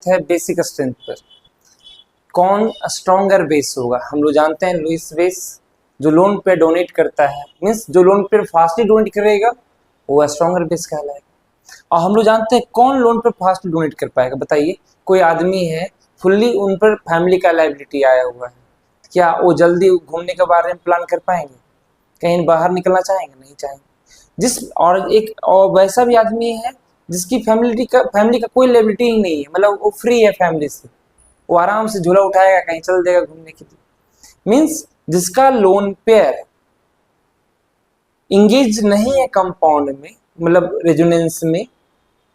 है basic strength पर। कौन स्ट्रॉन्गर बेस होगा? हम लोग जानते हैं लुईस बेस जो लोन पे डोनेट करता है, मीन्स जो लोन पे फास्टली डोनेट करेगा वो स्ट्रॉन्गर बेस कहलाएगा। और हम लोग जानते हैं कौन लोन पे फास्ट डोनेट कर पाएगा? बताइए, कोई आदमी है फुल्ली उन पर फैमिली का लायबिलिटी आया हुआ है, क्या वो जल्दी घूमने के बारे में प्लान कर पाएंगे? कहीं बाहर निकलना चाहेंगे? नहीं चाहेंगे। और वैसा भी आदमी है जिसकी फैमिली का कोई लायबिलिटी ही नहीं है, मतलब वो फ्री है फैमिली से, वो आराम से झोला उठाएगा कहीं चल देगा घूमने के लिए। मीन्स जिसका लोन पेयर इंगेज नहीं है कंपाउंड में, मतलब रेजोनेंस में,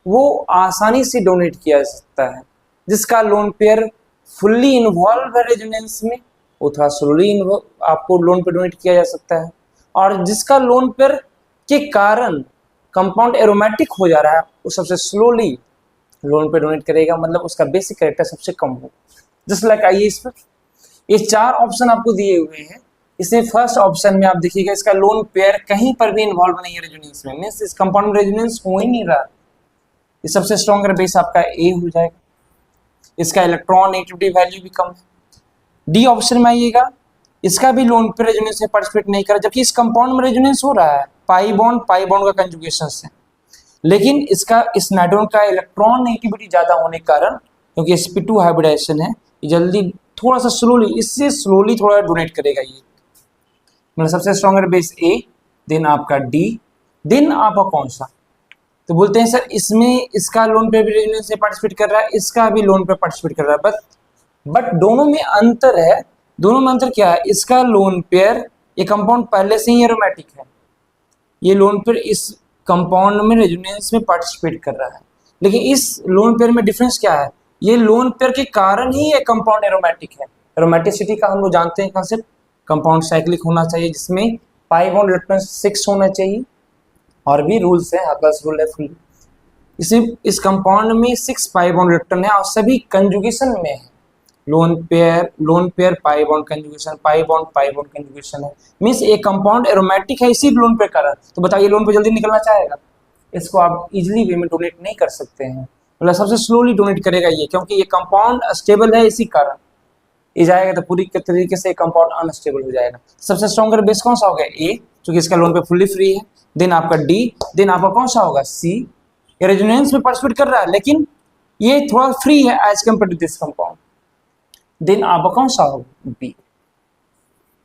वो आसानी से डोनेट किया जा सकता है। जिसका लोन पेयर फुल्ली इन्वॉल्व है रेजोनेंस में, वो थोड़ा स्लोली आपको लोन पे डोनेट किया जा सकता है। और जिसका लोन पेयर के कारण कंपाउंड एरोमेटिक हो जा रहा है, वो सबसे स्लोली लोन पे डोनेट करेगा, मतलब उसका बेसिक कैरेक्टर सबसे कम हो। जस्ट लाइक आइए इस पर, ये 4 ऑप्शन आपको दिए हुए हैं। इसमें फर्स्ट ऑप्शन में आप देखिएगा इसका लोन पेयर कहीं पर भी इन्वॉल्व नहीं है रेजोनेंस में, मीन्स इस कंपाउंड में रेजोनेंस हो ही नहीं रहा। ये सबसे स्ट्रॉन्गर बेस आपका ए हो जाएगा। इसका इलेक्ट्रॉन नेगेटिविटी वैल्यू भी कम है। डी ऑप्शन में आइएगा, इसका भी लोन पेयर रेजोनेंस में पार्टिसिपेट नहीं कर रहा, जबकि इस कंपाउंड में रेजोनेंस हो रहा है पाई बॉन्ड का कंजुगेशन से, लेकिन इसका इस नाइट्रोजन का इलेक्ट्रॉन नेगेटिविटी ज्यादा होने के कारण, क्योंकि sp2 हाइब्रिडाइजेशन है, जल्दी थोड़ा सा स्लोली, इससे स्लोली थोड़ा डोनेट करेगा ये। मतलब सबसे स्ट्रॉन्गर बेस ए, देन आपका डी, देन आपका कौन सा? तो बोलते हैं सर इसमें इसका लोन पे भी रेजोनेंस से पार्टिसिपेट कर रहा है, इसका भी लोन पे पार्टिसिपेट कर रहा है, बट दोनों में अंतर है। दोनों में अंतर क्या है? इसका लोन पेयर, ये कंपाउंड पहले से ही एरोमेटिक है, ये लोन पेयर इस कंपाउंड में रेजोनेंस में पार्टिसिपेट कर रहा है, लेकिन इस लोन पेयर में डिफरेंस क्या है? ये लोन पेयर के कारण ही ये कंपाउंड एरोमेटिक है। एरोमेटिसिटी का हम लोग जानते हैं कंसेप्ट, कंपाउंड साइक्लिक होना चाहिए जिसमें पाई बॉन्ड इलेक्ट्रॉन 6 होना चाहिए, और भी रूल्स है, हकल्स रूल है फुल। इस कंपाउंड में 6 पाई बॉन्ड इलेक्ट्रॉन है और सभी कंजुगेशन में है। Lone pair pi bond conjugation, pi bond conjugation है, मींस एक कंपाउंड एरोमेटिक है इसी लोन पेयर कारण। तो बताइए लोन पे जल्दी निकलना चाहेगा? इसको आप इजीली वे में डोनेट नहीं कर सकते हैं, मतलब सबसे स्लोली डोनेट करेगा ये, क्योंकि ये कंपाउंड स्टेबल है, इसी कारण ये जाएगा तो पूरी तरीके से कंपाउंड अनस्टेबल हो जाएगा। सबसे स्ट्रॉन्गर बेस कौन सा होगा? ए, क्योंकि इसका लोन पे फुल्ली फ्री है। देन आपका डी, देन आपका कौन सा होगा? सी, ये रेजोनेंस में पार्टिसिपेट कर रहा है लेकिन ये थोड़ा फ्री है as compare to this compound. Then आपका कौन सा होगा? बी।